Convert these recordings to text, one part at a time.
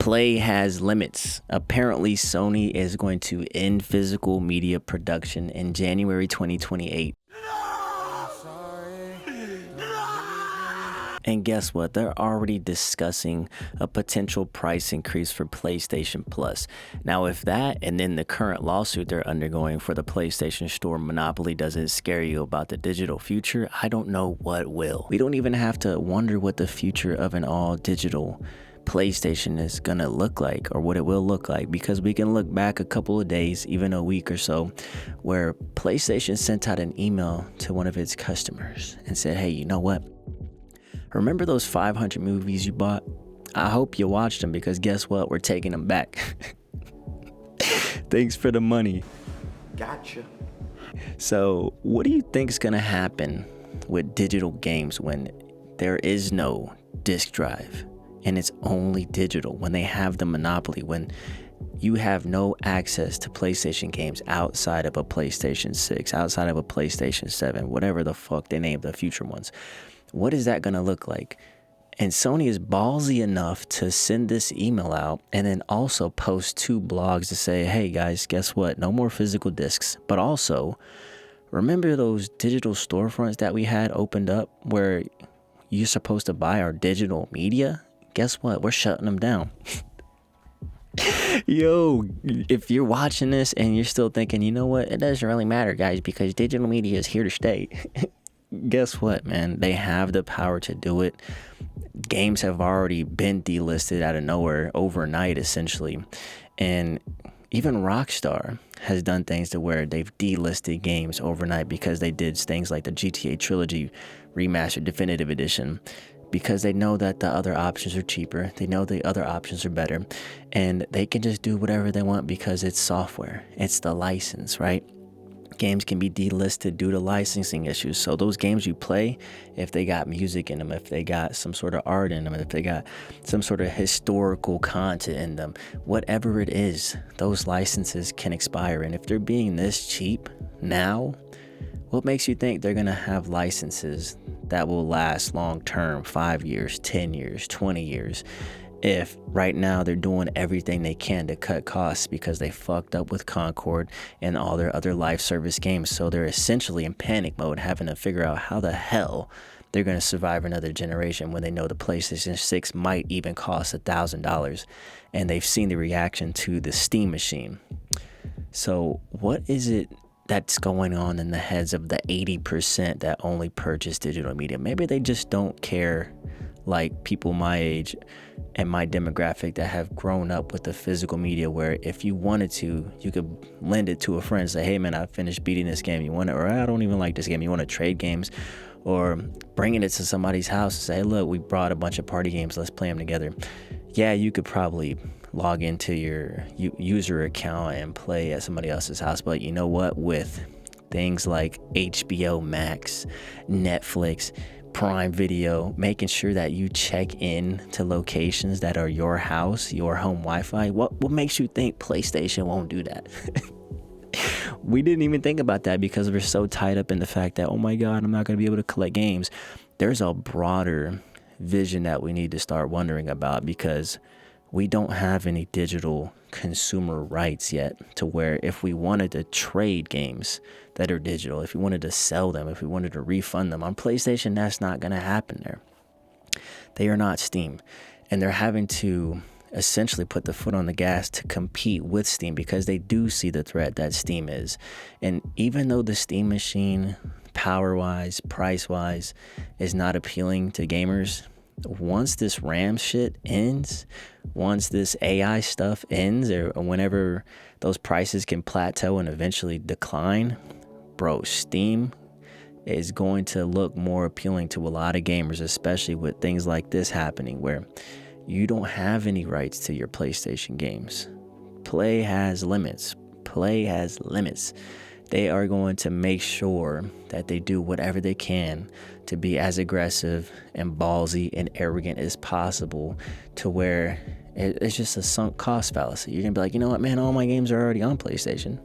Play has limits. Apparently, Sony is going to end physical media production in January 2028. And guess what? They're already discussing a potential price increase for PlayStation Plus. Now, if that and then the current lawsuit they're undergoing for the PlayStation Store monopoly doesn't scare you about the digital future, I don't know what will. We don't even have to wonder what the future of an all-digital PlayStation is gonna look like, or what it will look like, because we can look back a couple of days, even a week or so, where PlayStation sent out an email to one of its customers and said, hey, you know what? Remember those 500 movies you bought? I hope you watched them, because guess what? We're taking them back. Thanks for the money. Gotcha. So what do you think is going to happen with digital games when there is no disc drive and it's only digital, when they have the monopoly, when you have no access to PlayStation games outside of a PlayStation 6, outside of a PlayStation 7, whatever the fuck they name the future ones? What is that going to look like? And Sony is ballsy enough to send this email out and then also post 2 blogs to say, hey guys, guess what? No more physical discs. But also, remember those digital storefronts that we had opened up where you're supposed to buy our digital media? Guess what? We're shutting them down. Yo, if you're watching this and you're still thinking, you know what? It doesn't really matter, guys, because digital media is here to stay. Guess what, man? They have the power to do it. Games have already been delisted out of nowhere overnight, essentially. And even Rockstar has done things to where they've delisted games overnight because they did things like the GTA Trilogy Remastered Definitive Edition, because they know that the other options are cheaper. They know the other options are better. And they can just do whatever they want because it's software. It's the license, right? Games can be delisted due to licensing issues. So those games you play, if they got music in them, if they got some sort of art in them, if they got some sort of historical content in them, whatever it is, those licenses can expire. And if they're being this cheap now, what makes you think they're going to have licenses that will last long term, 5 years, 10 years, 20 years? If right now they're doing everything they can to cut costs because they fucked up with Concord and all their other live service games. So they're essentially in panic mode, having to figure out how the hell they're going to survive another generation when they know the PlayStation 6 might even cost $1,000. And they've seen the reaction to the Steam machine. So what is it that's going on in the heads of the 80% that only purchase digital media? Maybe they just don't care like people my age and my demographic that have grown up with the physical media, where if you wanted to, you could lend it to a friend and say, hey man, I finished beating this game, you want it? Or I don't even like this game, you want to trade games? Or bringing it to somebody's house and say, hey look, we brought a bunch of party games, let's play them together. Yeah, you could probably log into your user account and play at somebody else's house, but you know what? With things like HBO Max, Netflix, Prime Video, making sure that you check in to locations that are your house, your home Wi-Fi, what makes you think PlayStation won't do that? We didn't even think about that because we're so tied up in the fact that, oh my God, I'm not going to be able to collect games. There's a broader vision that we need to start wondering about, because we don't have any digital consumer rights yet, to where if we wanted to trade games that are digital, if we wanted to sell them, if we wanted to refund them on PlayStation, that's not going to happen there. They are not Steam, and they're having to essentially put the foot on the gas to compete with Steam, because they do see the threat that Steam is. And even though the Steam machine, power-wise, price-wise, is not appealing to gamers, once this RAM shit ends, once this AI stuff ends, or whenever those prices can plateau and eventually decline, bro, Steam is going to look more appealing to a lot of gamers, especially with things like this happening, where you don't have any rights to your PlayStation games. Play has limits. Play has limits. They are going to make sure that they do whatever they can to be as aggressive and ballsy and arrogant as possible, to where it's just a sunk cost fallacy. You're going to be like, you know what, man, all my games are already on PlayStation.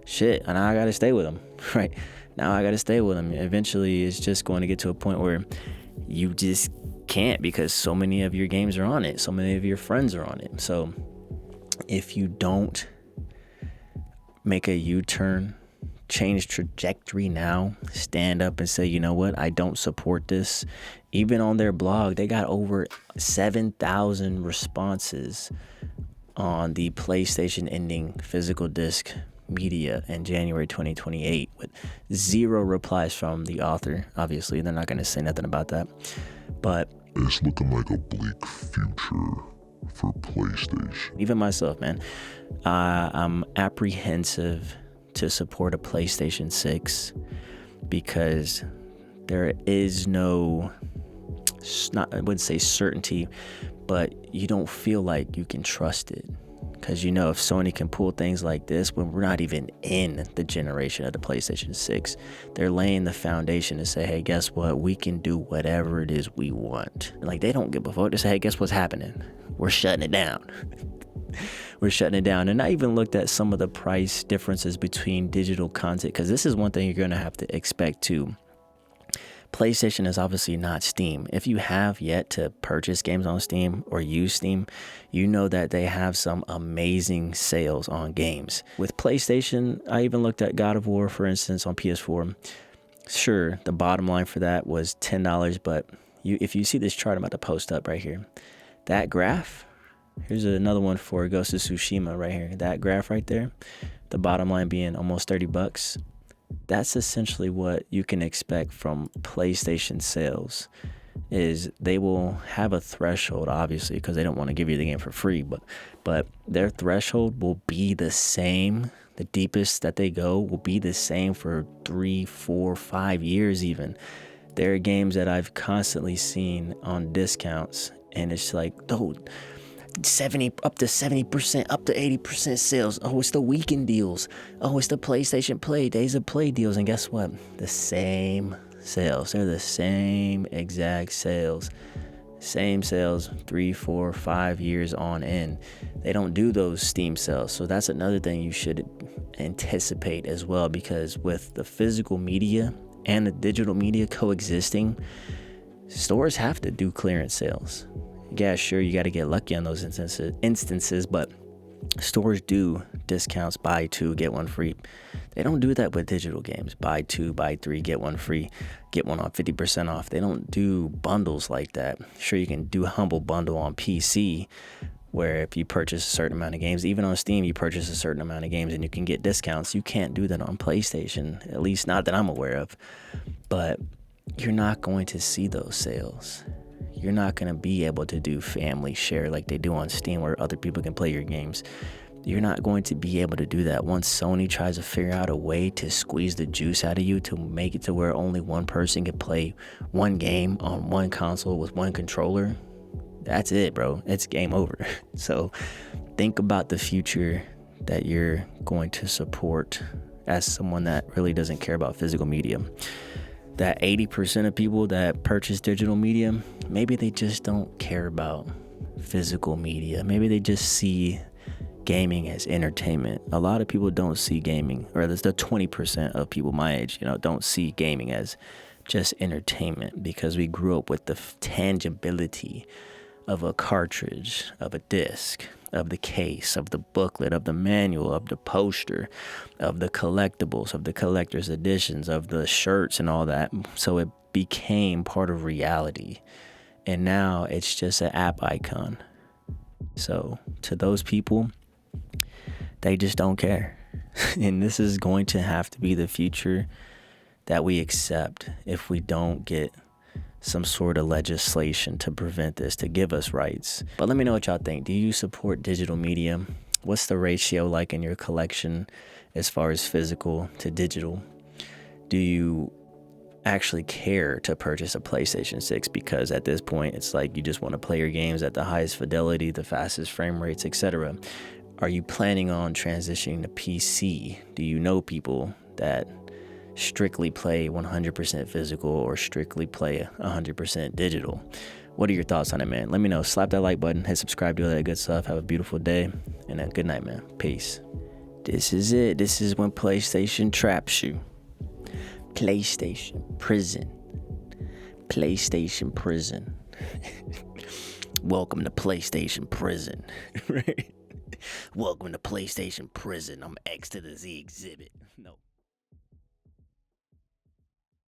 Shit, and now I got to stay with them, right? Now I got to stay with them. Eventually, it's just going to get to a point where you just can't, because so many of your games are on it. So many of your friends are on it. So if you don't make a U-turn, change trajectory now, stand up and say, you know what, I don't support this. Even on their blog, they got over 7,000 responses on the PlayStation ending physical disc media in January 2028 with 0 replies from the author. Obviously, they're not going to say nothing about that. But it's looking like a bleak future for PlayStation. Even myself, man, I'm apprehensive to support a PlayStation 6 because there is no, I wouldn't say certainty, but you don't feel like you can trust it. Because, you know, if Sony can pull things like this when we're not even in the generation of the PlayStation 6, they're laying the foundation to say, hey, guess what? We can do whatever it is we want. Like, they don't give a fuck. They say, hey, guess what's happening? We're shutting it down. We're shutting it down. And I even looked at some of the price differences between digital content, because this is one thing you're going to have to expect too. PlayStation is obviously not Steam. If you have yet to purchase games on Steam or use Steam, you know that they have some amazing sales on games. With PlayStation, I even looked at God of War, for instance, on PS4. Sure, the bottom line for that was $10, but if you see this chart I'm about to post up right here, that graph, here's another one for Ghost of Tsushima right here. That graph right there, the bottom line being almost $30. That's essentially what you can expect from PlayStation sales. Is they will have a threshold, obviously, because they don't want to give you the game for free, but their threshold will be the same. The deepest that they go will be the same for 3, 4, 5 years even. There are games that I've constantly seen on discounts, and it's like, oh, 70 up to 70%, up to 80% sales. Oh, it's the weekend deals. Oh, it's the PlayStation Play, Days of Play deals. And guess what? The same sales. They're the same exact sales. Same sales 3, 4, 5 years on end. They don't do those Steam sales. So that's another thing you should anticipate as well, because with the physical media and the digital media coexisting, stores have to do clearance sales. Yeah, sure, you got to get lucky on those instances, but stores do discounts, buy 2, get 1 free. They don't do that with digital games. Buy 2, buy 3, get 1 free, get 1 on 50% off. They don't do bundles like that. Sure, you can do a humble bundle on PC where if you purchase a certain amount of games, even on Steam, you purchase a certain amount of games and you can get discounts. You can't do that on PlayStation, at least not that I'm aware of. But you're not going to see those sales. You're not going to be able to do family share like they do on Steam where other people can play your games. You're not going to be able to do that once Sony tries to figure out a way to squeeze the juice out of you to make it to where only one person can play one game on one console with one controller. That's it, bro. It's game over. So think about the future that you're going to support as someone that really doesn't care about physical media. That 80% of people that purchase digital media, maybe they just don't care about physical media. Maybe they just see gaming as entertainment. A lot of people don't see gaming, or there's the 20% of people my age, don't see gaming as just entertainment, because we grew up with the tangibility of a cartridge, of a disc, of the case, of the booklet, of the manual, of the poster, of the collectibles, of the collector's editions, of the shirts and all that. So it became part of reality. And now it's just an app icon. So to those people, they just don't care. And this is going to have to be the future that we accept if we don't get some sort of legislation to prevent this, to give us rights. But let me know what y'all think. Do you support digital media? What's the ratio like in your collection as far as physical to digital? Do you actually care to purchase a PlayStation 6? Because at this point, it's like you just want to play your games at the highest fidelity, the fastest frame rates, etc. Are you planning on transitioning to PC? Do you know people that strictly play 100% physical or strictly play 100% digital? What are your thoughts on it, man? Let me know. Slap that like button, hit subscribe, do all that good stuff. Have a beautiful day and a good night, man. Peace. This is it. This is when PlayStation traps you. PlayStation prison. PlayStation prison. Welcome to PlayStation prison. Right? Welcome to PlayStation prison. I'm X to the Z exhibit. No.